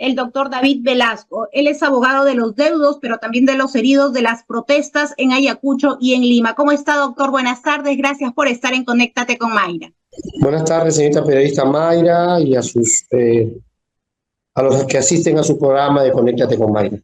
el doctor David Velasco. Él es abogado de los deudos, pero también de los heridos de las protestas en Ayacucho y en Lima. ¿Cómo está, doctor? Buenas tardes. Gracias por estar en Conéctate con Mayra. Buenas tardes, señorita periodista Mayra, y a los que asisten a su programa de Conéctate con Mayra.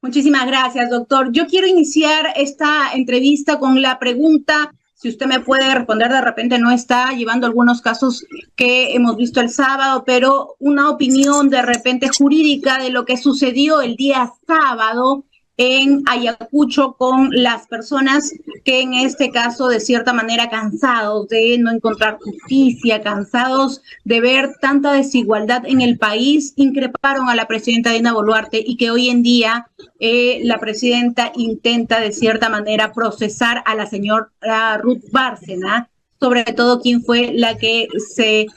Muchísimas gracias, doctor. Yo quiero iniciar esta entrevista con la pregunta, si usted me puede responder, de repente no está llevando algunos casos que hemos visto el sábado, pero una opinión de repente jurídica de lo que sucedió el día sábado en Ayacucho con las personas que en este caso, de cierta manera, cansados de no encontrar justicia, cansados de ver tanta desigualdad en el país, increparon a la presidenta Dina Boluarte, y que hoy en día la presidenta intenta de cierta manera procesar a la señora Ruth Bárcena, sobre todo quien fue la que se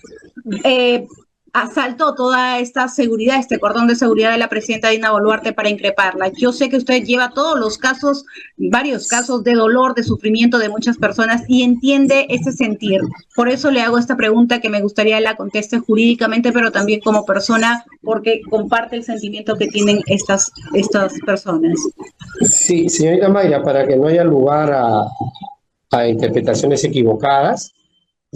asaltó toda esta seguridad, este cordón de seguridad de la presidenta Dina Boluarte para increparla. Yo sé que usted lleva todos los casos, varios casos de dolor, de sufrimiento de muchas personas, y entiende ese sentir. Por eso le hago esta pregunta, que me gustaría la conteste jurídicamente, pero también como persona, porque comparte el sentimiento que tienen estas personas. Sí, señorita Mayra, para que no haya lugar a interpretaciones equivocadas,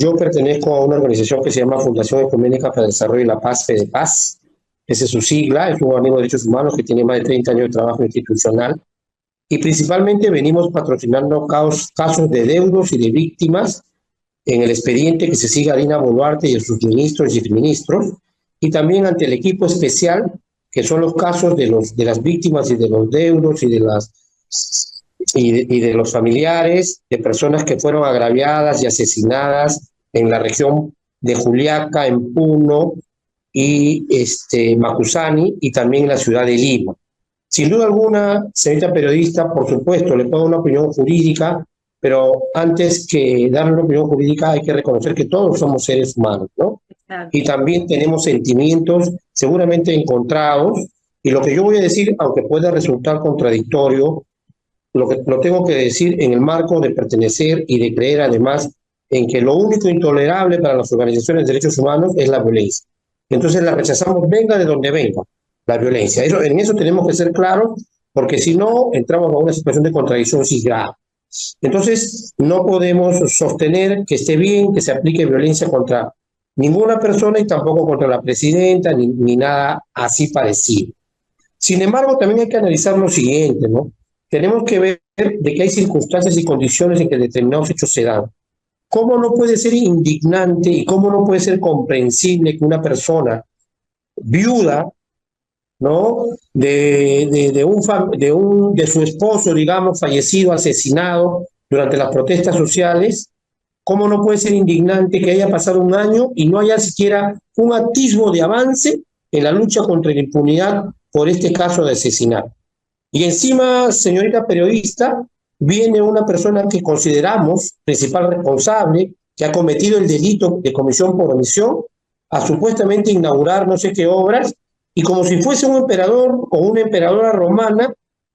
yo pertenezco a una organización que se llama Fundación Ecuménica para el Desarrollo y la Paz, FEDEPAZ. Esa es su sigla, es un organismo de derechos humanos que tiene más de 30 años de trabajo institucional, y principalmente venimos patrocinando casos de deudos y de víctimas en el expediente que se sigue a Dina Boluarte y a sus ministros y exministros, y también ante el equipo especial, que son los casos de las víctimas y de los deudos y de los familiares de personas que fueron agraviadas y asesinadas en la región de Juliaca, en Puno y Macusani, y también en la ciudad de Lima. Sin duda alguna, señorita periodista, por supuesto, le puedo dar una opinión jurídica, pero antes que darle una opinión jurídica hay que reconocer que todos somos seres humanos, ¿no? Y también tenemos sentimientos seguramente encontrados, y lo que yo voy a decir, aunque pueda resultar contradictorio, lo tengo que decir en el marco de pertenecer y de creer además en que lo único intolerable para las organizaciones de derechos humanos es la violencia. Entonces la rechazamos, venga de donde venga la violencia. En eso tenemos que ser claros, porque si no entramos a una situación de contradicción sí grave. Entonces no podemos sostener que esté bien que se aplique violencia contra ninguna persona, y tampoco contra la presidenta, ni nada así parecido. Sin embargo, también hay que analizar lo siguiente, ¿no? Tenemos que ver de que hay circunstancias y condiciones en que determinados hechos se dan. ¿Cómo no puede ser indignante y cómo no puede ser comprensible que una persona viuda, ¿no?, de su esposo, digamos, fallecido, asesinado durante las protestas sociales, cómo no puede ser indignante que haya pasado un año y no haya siquiera un atisbo de avance en la lucha contra la impunidad por este caso de asesinato? Y encima, señorita periodista, viene una persona que consideramos principal responsable, que ha cometido el delito de comisión por omisión, a supuestamente inaugurar no sé qué obras, y como si fuese un emperador o una emperadora romana,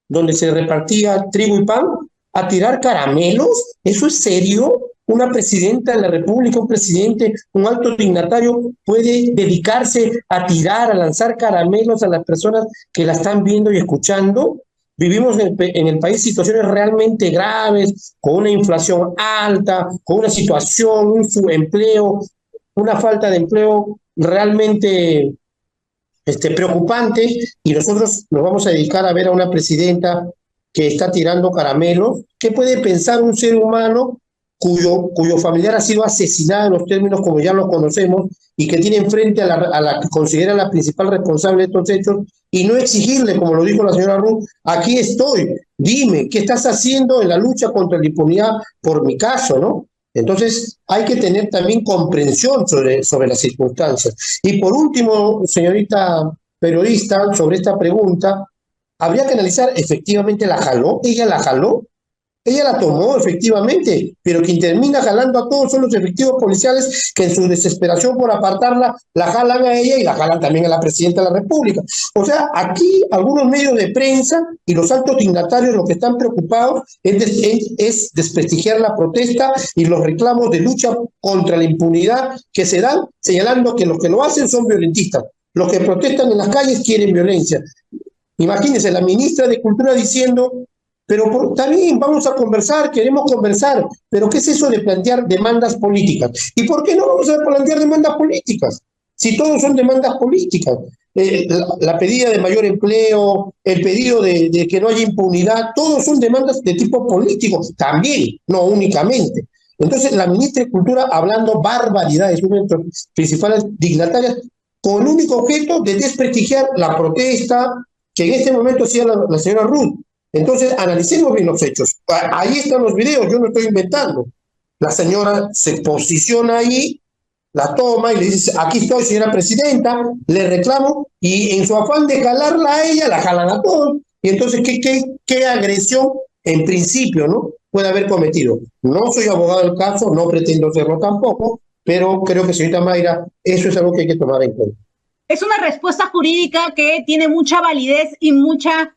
donde se repartía trigo y pan, a tirar caramelos. ¿Eso es serio? ¿Una presidenta de la República, un presidente, un alto dignatario puede dedicarse a tirar, a lanzar caramelos a las personas que la están viendo y escuchando? Vivimos en el país situaciones realmente graves, con una inflación alta, con una situación, un subempleo, una falta de empleo realmente preocupante, y nosotros nos vamos a dedicar a ver a una presidenta que está tirando caramelos. ¿Qué puede pensar un ser humano cuyo familiar ha sido asesinado en los términos como ya lo conocemos, y que tiene enfrente a la que considera la principal responsable de estos hechos, y no exigirle, como lo dijo la señora Ruth, aquí estoy, dime, ¿qué estás haciendo en la lucha contra la impunidad por mi caso, no? Entonces hay que tener también comprensión sobre las circunstancias. Y por último, señorita periodista, sobre esta pregunta, habría que analizar, efectivamente la jaló, ella la tomó efectivamente, pero quien termina jalando a todos son los efectivos policiales, que en su desesperación por apartarla, la jalan a ella y la jalan también a la presidenta de la República. O sea, aquí algunos medios de prensa y los altos dignatarios lo que están preocupados es desprestigiar la protesta y los reclamos de lucha contra la impunidad que se dan, señalando que los que lo hacen son violentistas. Los que protestan en las calles quieren violencia. Imagínense, la ministra de Cultura diciendo, pero está bien, vamos a conversar, queremos conversar, pero ¿qué es eso de plantear demandas políticas? ¿Y por qué no vamos a plantear demandas políticas? Si todos son demandas políticas. La pedida de mayor empleo, el pedido de que no haya impunidad, todos son demandas de tipo político, también, no únicamente. Entonces, la ministra de Cultura hablando barbaridades, una de nuestras principales dignatarias, con el único objeto de desprestigiar la protesta que en este momento hacía la señora Ruth. Entonces, analicemos bien los hechos. Ahí están los videos, yo no estoy inventando. La señora se posiciona ahí, la toma y le dice, aquí estoy, señora presidenta, le reclamo, y en su afán de jalarla a ella, la jalan a todos. Y entonces, ¿qué agresión en principio, ¿no?, puede haber cometido? No soy abogado del caso, no pretendo serlo tampoco, pero creo que, señorita Mayra, eso es algo que hay que tomar en cuenta. Es una respuesta jurídica que tiene mucha validez y mucha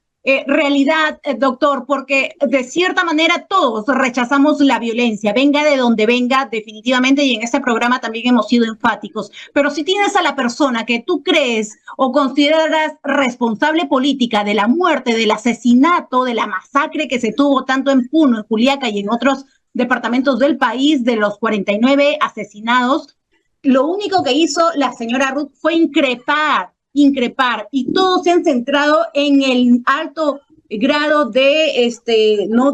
realidad, doctor, porque de cierta manera todos rechazamos la violencia, venga de donde venga, definitivamente, y en este programa también hemos sido enfáticos. Pero si tienes a la persona que tú crees o consideras responsable política de la muerte, del asesinato, de la masacre que se tuvo tanto en Puno, en Juliaca y en otros departamentos del país, de los 49 asesinados, lo único que hizo la señora Ruth fue increpar, y todos se han centrado en el alto grado de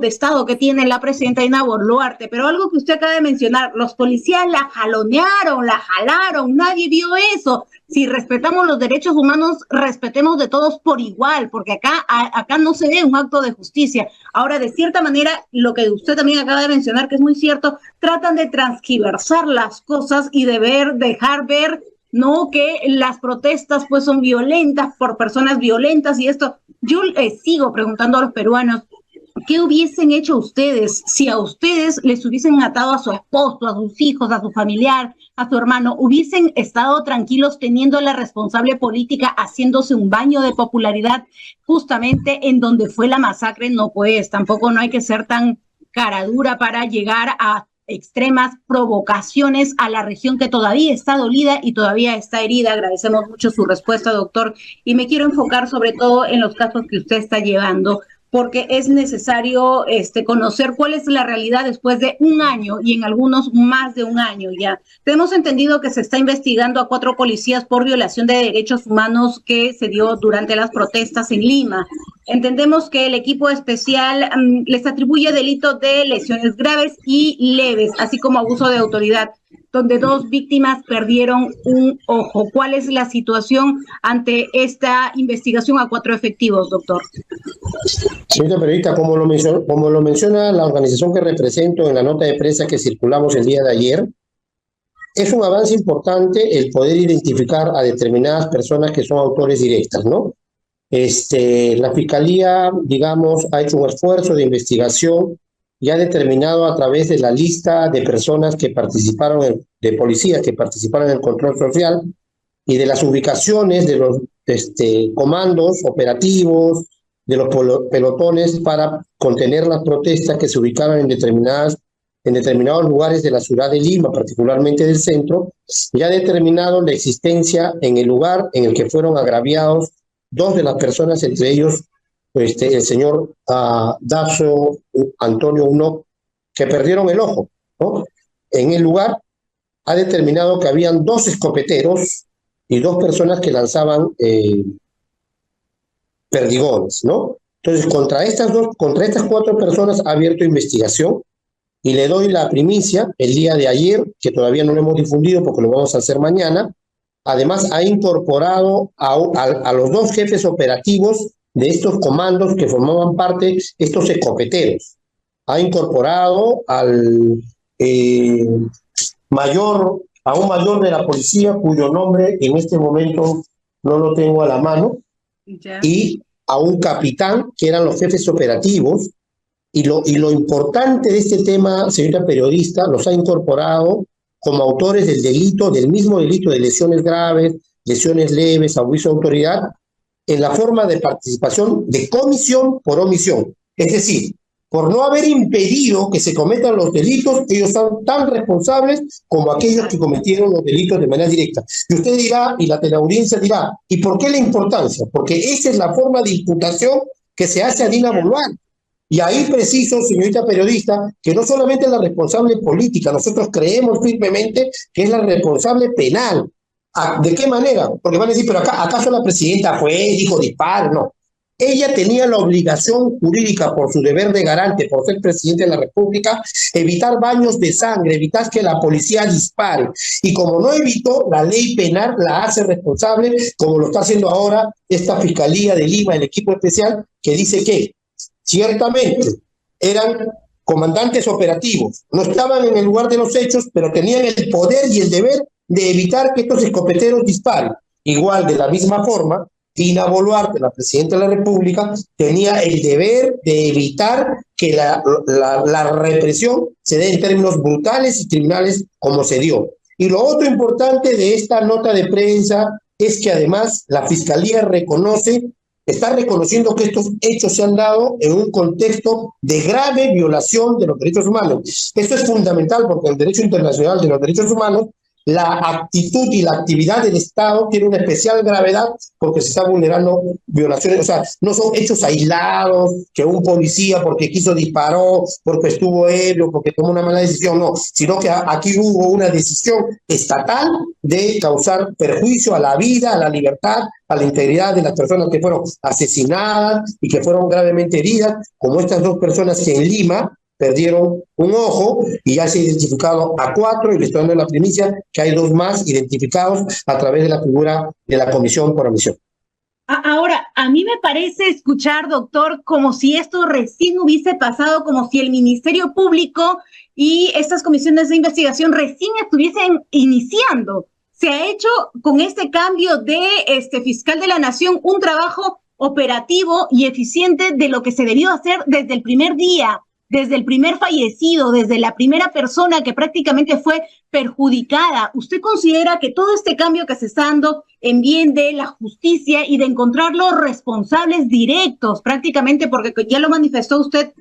de estado que tiene la presidenta Dina Boluarte. Pero algo que usted acaba de mencionar, los policías la jalonearon, la jalaron, nadie vio eso. Si respetamos los derechos humanos, respetemos de todos por igual, porque acá no se ve un acto de justicia. Ahora, de cierta manera, lo que usted también acaba de mencionar, que es muy cierto, tratan de transgiversar las cosas y dejar ver, no, que las protestas pues son violentas por personas violentas y esto. Yo sigo preguntando a los peruanos, ¿qué hubiesen hecho ustedes si a ustedes les hubiesen atado a su esposo, a sus hijos, a su familiar, a su hermano? ¿Hubiesen estado tranquilos teniendo la responsable política haciéndose un baño de popularidad justamente en donde fue la masacre? No, pues tampoco no hay que ser tan cara dura para llegar a extremas provocaciones a la región que todavía está dolida y todavía está herida. Agradecemos mucho su respuesta, doctor, y me quiero enfocar sobre todo en los casos que usted está llevando, porque es necesario conocer cuál es la realidad después de un año y en algunos más de un año ya. Tenemos entendido que se está investigando a 4 policías por violación de derechos humanos que se dio durante las protestas en Lima. Entendemos que el equipo especial les atribuye delito de lesiones graves y leves, así como abuso de autoridad, donde 2 víctimas perdieron un ojo. ¿Cuál es la situación ante esta investigación a 4 efectivos, doctor? Señorita periodista, como lo menciona la organización que represento en la nota de prensa que circulamos el día de ayer, es un avance importante el poder identificar a determinadas personas que son autores directas, ¿no? La Fiscalía, digamos, ha hecho un esfuerzo de investigación y ha determinado a través de la lista de personas que participaron, de policías que participaron en el control social y de las ubicaciones de los comandos operativos, de los pelotones para contener las protestas que se ubicaban en determinados lugares de la ciudad de Lima, particularmente del centro, y ha determinado la existencia en el lugar en el que fueron agraviados 2 de las personas, entre ellos el señor Dazo Antonio Uno, que perdieron el ojo, ¿no? En el lugar ha determinado que habían 2 escopeteros y 2 personas que lanzaban perdigones, ¿no? Entonces, contra estas 4 personas ha abierto investigación y le doy la primicia el día de ayer, que todavía no lo hemos difundido porque lo vamos a hacer mañana. Además, ha incorporado a los 2 jefes operativos de estos comandos que formaban parte, estos escopeteros. Ha incorporado a un mayor de la policía, cuyo nombre en este momento no lo tengo a la mano, y a un capitán, que eran los jefes operativos. Y lo importante de este tema, señorita periodista, los ha incorporado como autores del mismo delito de lesiones graves, lesiones leves, abuso de autoridad, en la forma de participación de comisión por omisión. Es decir, por no haber impedido que se cometan los delitos, ellos son tan responsables como aquellos que cometieron los delitos de manera directa. Y usted dirá, y la teleaudiencia dirá, ¿y por qué la importancia? Porque esa es la forma de imputación que se hace a Dina Boluarte. Y ahí preciso, señorita periodista, que no solamente es la responsable política, nosotros creemos firmemente que es la responsable penal. ¿De qué manera? Porque van a decir, pero ¿acaso la presidenta fue, dijo disparo? No. Ella tenía la obligación jurídica por su deber de garante, por ser presidente de la República, evitar baños de sangre, evitar que la policía dispare. Y como no evitó, la ley penal la hace responsable, como lo está haciendo ahora esta Fiscalía de Lima, el equipo especial, que dice que ciertamente eran comandantes operativos, no estaban en el lugar de los hechos, pero tenían el poder y el deber de evitar que estos escopeteros disparen. Igual, de la misma forma, Dina Boluarte, la presidenta de la República, tenía el deber de evitar que la represión se dé en términos brutales y criminales como se dio. Y lo otro importante de esta nota de prensa es que además la Fiscalía está reconociendo que estos hechos se han dado en un contexto de grave violación de los derechos humanos. Esto es fundamental porque el derecho internacional de los derechos humanos, la actitud y la actividad del Estado tiene una especial gravedad porque se está vulnerando violaciones, o sea, no son hechos aislados, que un policía porque disparó, porque estuvo ebrio, porque tomó una mala decisión, no, sino que aquí hubo una decisión estatal de causar perjuicio a la vida, a la libertad, a la integridad de las personas que fueron asesinadas y que fueron gravemente heridas, como estas dos personas que en Lima perdieron un ojo y ya se ha identificado a 4 y le estoy dando la primicia que hay 2 más identificados a través de la figura de la comisión por omisión. Ahora, a mí me parece escuchar, doctor, como si esto recién hubiese pasado, como si el Ministerio Público y estas comisiones de investigación recién estuviesen iniciando. Se ha hecho con este cambio de fiscal de la Nación un trabajo operativo y eficiente de lo que se debió hacer desde el primer día, desde el primer fallecido, desde la primera persona que prácticamente fue perjudicada. ¿Usted considera que todo este cambio que se está dando en bien de la justicia y de encontrar los responsables directos, prácticamente, porque ya lo manifestó usted,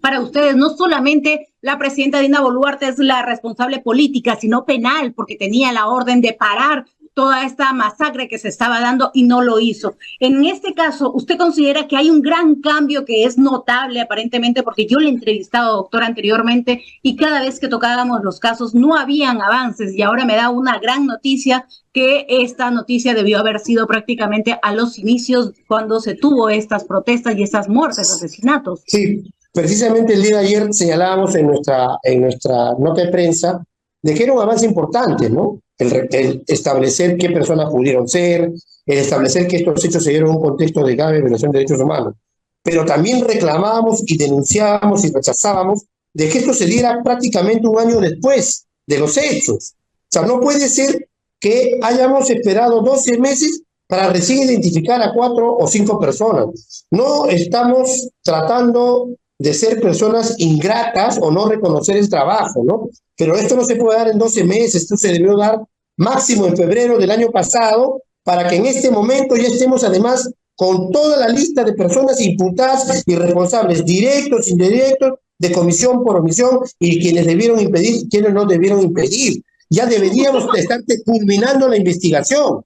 para ustedes no solamente la presidenta Dina Boluarte es la responsable política, sino penal, porque tenía la orden de parar toda esta masacre que se estaba dando y no lo hizo? En este caso, ¿usted considera que hay un gran cambio que es notable aparentemente? Porque yo le he entrevistado, doctor, anteriormente y cada vez que tocábamos los casos no habían avances y ahora me da una gran noticia que esta noticia debió haber sido prácticamente a los inicios cuando se tuvo estas protestas y estas muertes, asesinatos. Sí, precisamente el día de ayer señalábamos en nuestra nota de prensa de que era un avance importante, ¿no? El establecer qué personas pudieron ser, el establecer que estos hechos se dieron en un contexto de grave violación de derechos humanos. Pero también reclamábamos y denunciábamos y rechazábamos de que esto se diera prácticamente un año después de los hechos. O sea, no puede ser que hayamos esperado 12 meses para recién identificar a 4 o 5 personas. No estamos tratando de ser personas ingratas o no reconocer el trabajo, ¿no? Pero esto no se puede dar en 12 meses, esto se debió dar máximo en febrero del año pasado, para que en este momento ya estemos además con toda la lista de personas imputadas y responsables, directos, indirectos, de comisión por omisión, y quienes debieron impedir y quienes no debieron impedir. Ya deberíamos estar culminando la investigación.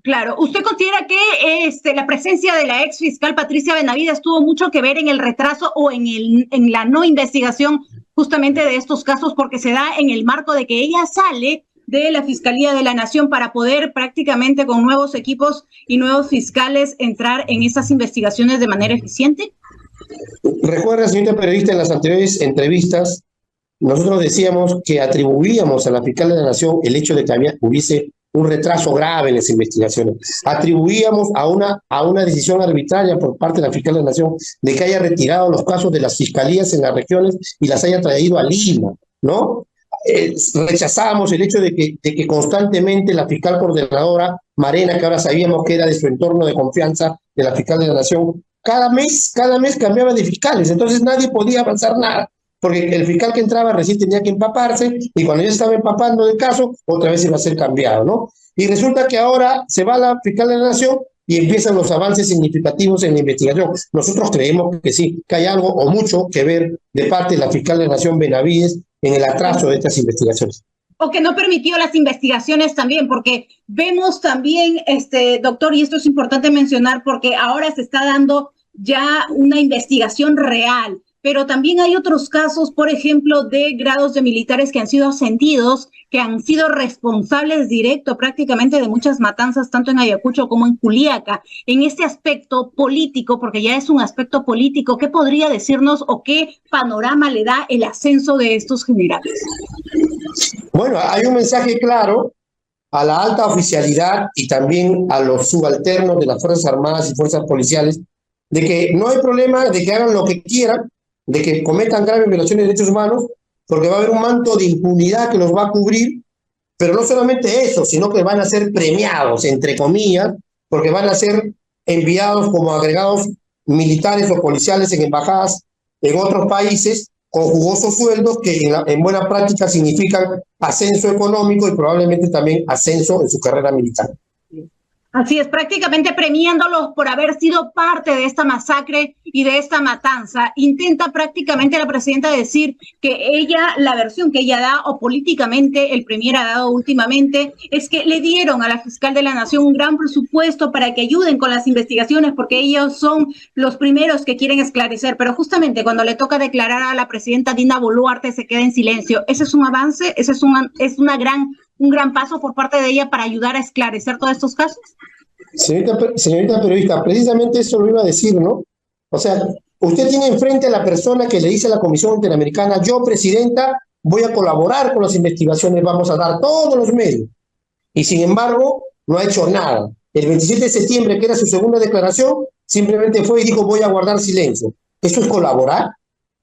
Claro, ¿usted considera que la presencia de la ex fiscal Patricia Benavides tuvo mucho que ver en el retraso o en la no investigación justamente de estos casos, porque se da en el marco de que ella sale de la Fiscalía de la Nación para poder prácticamente con nuevos equipos y nuevos fiscales entrar en estas investigaciones de manera eficiente? Recuerda, señorita periodista, en las anteriores entrevistas nosotros decíamos que atribuíamos a la fiscal de la Nación el hecho de que hubiese un retraso grave en las investigaciones. Atribuíamos a una decisión arbitraria por parte de la fiscal de la Nación de que haya retirado los casos de las fiscalías en las regiones y las haya traído a Lima, ¿no? Rechazábamos el hecho de que constantemente la fiscal coordinadora Marena, que ahora sabíamos que era de su entorno de confianza de la fiscal de la Nación, cada mes cambiaba de fiscales, entonces nadie podía avanzar nada, porque el fiscal que entraba recién tenía que empaparse, y cuando ya estaba empapando del caso, otra vez iba a ser cambiado, ¿no? Y resulta que ahora se va la fiscal de la Nación y empiezan los avances significativos en la investigación. Nosotros creemos que sí, que hay algo o mucho que ver de parte de la fiscal de la Nación Benavides en el atraso de estas investigaciones. O que no permitió las investigaciones también, porque vemos también, doctor, y esto es importante mencionar, porque ahora se está dando ya una investigación real, pero también hay otros casos, por ejemplo, de grados de militares que han sido ascendidos, que han sido responsables directo prácticamente de muchas matanzas, tanto en Ayacucho como en Juliaca. En este aspecto político, porque ya es un aspecto político, ¿qué podría decirnos o qué panorama le da el ascenso de estos generales? Bueno, hay un mensaje claro a la alta oficialidad y también a los subalternos de las Fuerzas Armadas y Fuerzas Policiales de que no hay problema de que hagan lo que quieran, de que cometan graves violaciones de derechos humanos, porque va a haber un manto de impunidad que los va a cubrir, pero no solamente eso, sino que van a ser premiados, entre comillas, porque van a ser enviados como agregados militares o policiales en embajadas en otros países con jugosos sueldos que en buena práctica significan ascenso económico y probablemente también ascenso en su carrera militar. Así es, prácticamente premiándolos por haber sido parte de esta masacre y de esta matanza. Intenta prácticamente la presidenta decir que ella, la versión que ella da, o políticamente el premier ha dado últimamente, es que le dieron a la fiscal de la Nación un gran presupuesto para que ayuden con las investigaciones, porque ellos son los primeros que quieren esclarecer. Pero justamente cuando le toca declarar a la presidenta Dina Boluarte, se queda en silencio. ¿Ese es un avance? ¿Ese es un gran paso por parte de ella para ayudar a esclarecer todos estos casos? Señorita periodista, precisamente eso lo iba a decir, ¿no? O sea, usted tiene enfrente a la persona que le dice a la Comisión Interamericana: yo, presidenta, voy a colaborar con las investigaciones, vamos a dar todos los medios. Y sin embargo, no ha hecho nada. El 27 de septiembre, que era su segunda declaración, simplemente fue y dijo: voy a guardar silencio. ¿Eso es colaborar?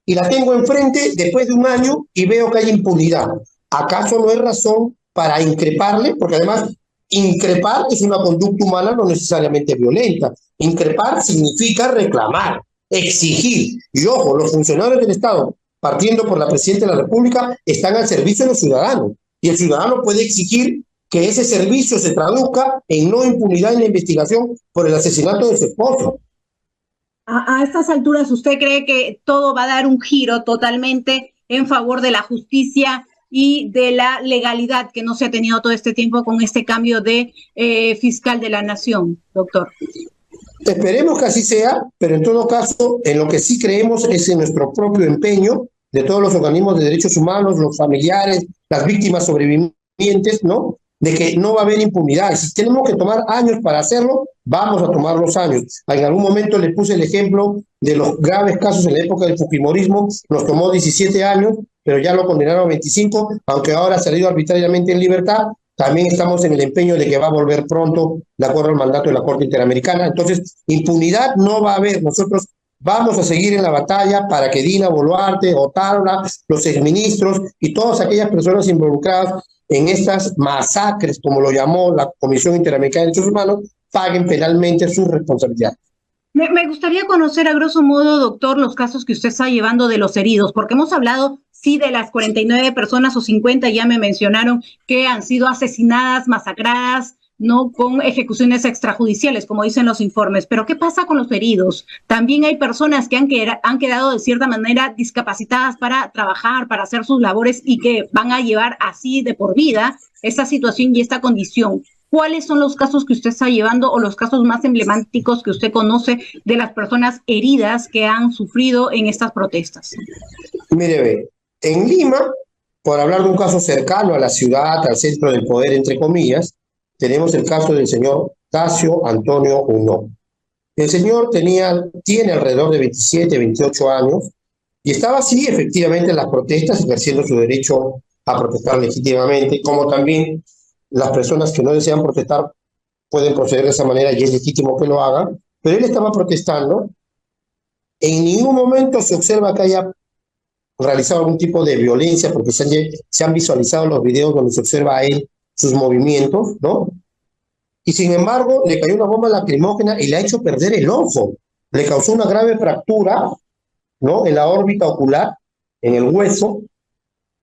Y la tengo enfrente después de un año y veo que hay impunidad. ¿Acaso no es razón para increparle? Porque además, increpar es una conducta humana no necesariamente violenta. Increpar significa reclamar, exigir. Y ojo, los funcionarios del Estado, partiendo por la Presidenta de la República, están al servicio de los ciudadanos. Y el ciudadano puede exigir que ese servicio se traduzca en no impunidad en la investigación por el asesinato de su esposo. A estas alturas, ¿usted cree que todo va a dar un giro totalmente en favor de la justicia y de la legalidad que no se ha tenido todo este tiempo con este cambio de fiscal de la Nación, doctor? Esperemos que así sea, pero en todo caso, en lo que sí creemos es en nuestro propio empeño de todos los organismos de derechos humanos, los familiares, las víctimas sobrevivientes, ¿no? De que no va a haber impunidad. Si tenemos que tomar años para hacerlo, vamos a tomar los años. En algún momento le puse el ejemplo de los graves casos en la época del fujimorismo, nos tomó 17 años, pero ya lo condenaron a 25, aunque ahora ha salido arbitrariamente en libertad. También estamos en el empeño de que va a volver pronto, de acuerdo al mandato de la Corte Interamericana. Entonces, impunidad no va a haber. Nosotros vamos a seguir en la batalla para que Dina Boluarte, Otárola, los exministros y todas aquellas personas involucradas en estas masacres, como lo llamó la Comisión Interamericana de Derechos Humanos, paguen penalmente sus responsabilidades. Me gustaría conocer a grosso modo, doctor, los casos que usted está llevando de los heridos, porque hemos hablado, sí, de las 49 personas o 50, ya me mencionaron, que han sido asesinadas, masacradas, no con ejecuciones extrajudiciales, como dicen los informes. Pero ¿qué pasa con los heridos? También hay personas que han quedado de cierta manera discapacitadas para trabajar, para hacer sus labores y que van a llevar así de por vida esta situación y esta condición. ¿Cuáles son los casos que usted está llevando o los casos más emblemáticos que usted conoce de las personas heridas que han sufrido en estas protestas? Mire, ve, en Lima, por hablar de un caso cercano a la ciudad, al centro del poder, entre comillas, tenemos el caso del señor Tasio Antonio Unó. El señor tiene alrededor de 27, 28 años y estaba, sí, efectivamente en las protestas, ejerciendo su derecho a protestar legítimamente, como también las personas que no desean protestar pueden proceder de esa manera y es legítimo que lo hagan, pero él estaba protestando. En ningún momento se observa que haya realizado algún tipo de violencia, porque se han visualizado los videos donde se observa a él sus movimientos, ¿no? Y sin embargo, le cayó una bomba lacrimógena y le ha hecho perder el ojo. Le causó una grave fractura, ¿no? En la órbita ocular, en el hueso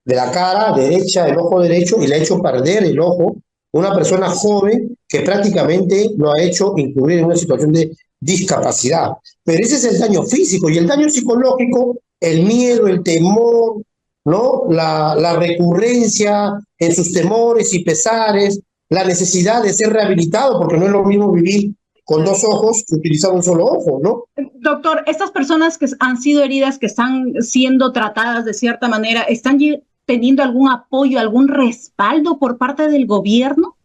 de la cara derecha, el ojo derecho, y le ha hecho perder el ojo. Una persona joven que prácticamente lo ha hecho incurrir en una situación de discapacidad. Pero ese es el daño físico, y el daño psicológico, el miedo, el temor, ¿no? La recurrencia en sus temores y pesares, la necesidad de ser rehabilitado, porque no es lo mismo vivir con dos ojos que utilizar un solo ojo, ¿no? Doctor, estas personas que han sido heridas, que están siendo tratadas de cierta manera, ¿están teniendo algún apoyo, algún respaldo por parte del gobierno?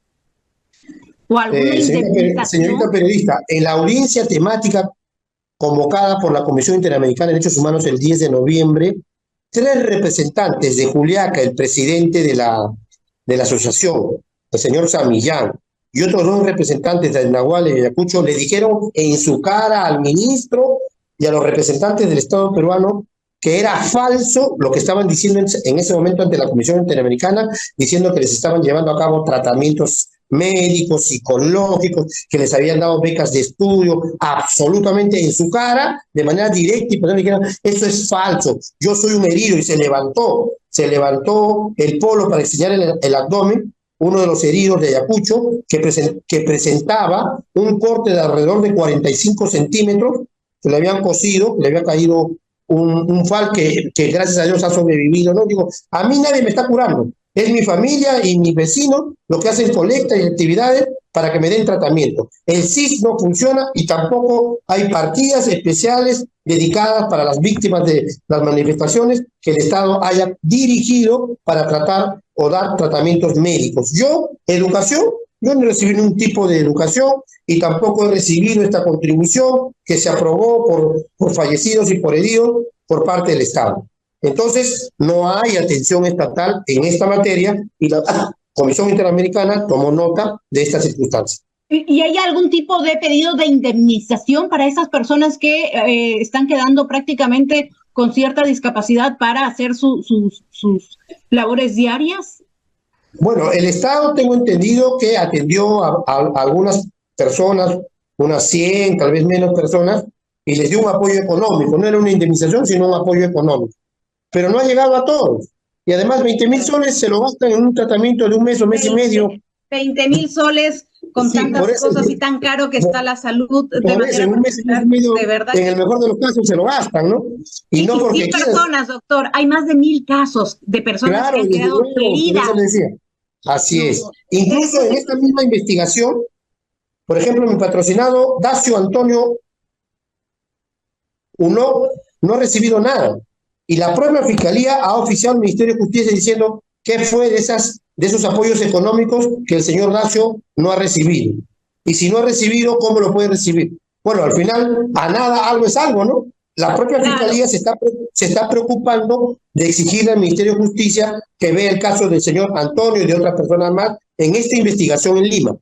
¿O alguna indemnización? Señorita periodista, en la audiencia temática convocada por la Comisión Interamericana de Derechos Humanos el 10 de noviembre, 3 representantes de Juliaca, el presidente de la asociación, el señor Samillán, y otros 2 representantes del Nahual y Ayacucho le dijeron en su cara al ministro y a los representantes del Estado peruano que era falso lo que estaban diciendo en ese momento ante la Comisión Interamericana, diciendo que les estaban llevando a cabo tratamientos médicos, psicológicos, que les habían dado becas de estudio, absolutamente en su cara, de manera directa, y por dijeron, eso es falso, yo soy un herido, y se levantó el polo para enseñar el abdomen, uno de los heridos de Ayacucho, que presentaba un corte de alrededor de 45 centímetros, que le habían cosido, le había caído un fal que gracias a Dios ha sobrevivido, ¿no? Digo, a mí nadie me está curando, es mi familia y mis vecinos lo que hacen colectas y actividades para que me den tratamiento. El SIS no funciona y tampoco hay partidas especiales dedicadas para las víctimas de las manifestaciones que el Estado haya dirigido para tratar o dar tratamientos médicos. Educación, yo no recibí ningún tipo de educación y tampoco he recibido esta contribución que se aprobó por fallecidos y por heridos por parte del Estado. Entonces, no hay atención estatal en esta materia y la Comisión Interamericana tomó nota de esta circunstancia. ¿Y hay algún tipo de pedido de indemnización para esas personas que están quedando prácticamente con cierta discapacidad para hacer sus labores diarias? Bueno, el Estado tengo entendido que atendió a algunas personas, unas 100, tal vez menos personas, y les dio un apoyo económico. No era una indemnización, sino un apoyo económico. Pero no ha llegado a todos. Y además 20.000 soles se lo gastan en un tratamiento de un mes o mes y medio. 20.000 soles con tantas cosas y tan caro que está la salud. En un mes y medio, de verdad, en el mejor de los casos se lo gastan, ¿no? Y no porque 1.000 personas, doctor, hay más de 1.000 casos de personas que han quedado heridas. Así es. Incluso en esta misma investigación, por ejemplo, mi patrocinado, Dacio Antonio Uno, no ha recibido nada. Y la propia Fiscalía ha oficiado al Ministerio de Justicia diciendo qué fue de esos apoyos económicos que el señor Dacio no ha recibido. Y si no ha recibido, ¿cómo lo puede recibir? Bueno, al final, a nada algo es algo, ¿no? La propia Fiscalía se está preocupando de exigirle al Ministerio de Justicia que vea el caso del señor Antonio y de otras personas más en esta investigación en Lima.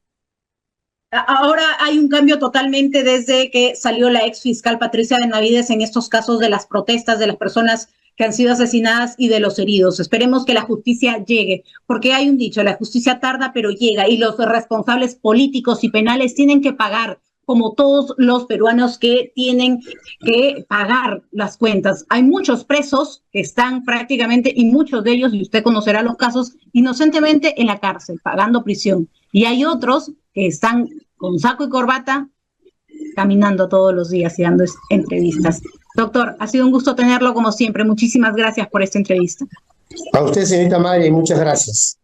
Ahora hay un cambio totalmente desde que salió la ex fiscal Patricia Benavides en estos casos de las protestas de las personas que han sido asesinadas y de los heridos. Esperemos que la justicia llegue, porque hay un dicho, la justicia tarda pero llega, y los responsables políticos y penales tienen que pagar, como todos los peruanos que tienen que pagar las cuentas. Hay muchos presos que están prácticamente, y muchos de ellos, y usted conocerá los casos, inocentemente en la cárcel, pagando prisión. Y hay otros que están con saco y corbata, caminando todos los días y dando entrevistas. Doctor, ha sido un gusto tenerlo como siempre. Muchísimas gracias por esta entrevista. A usted, señorita Mari, muchas gracias.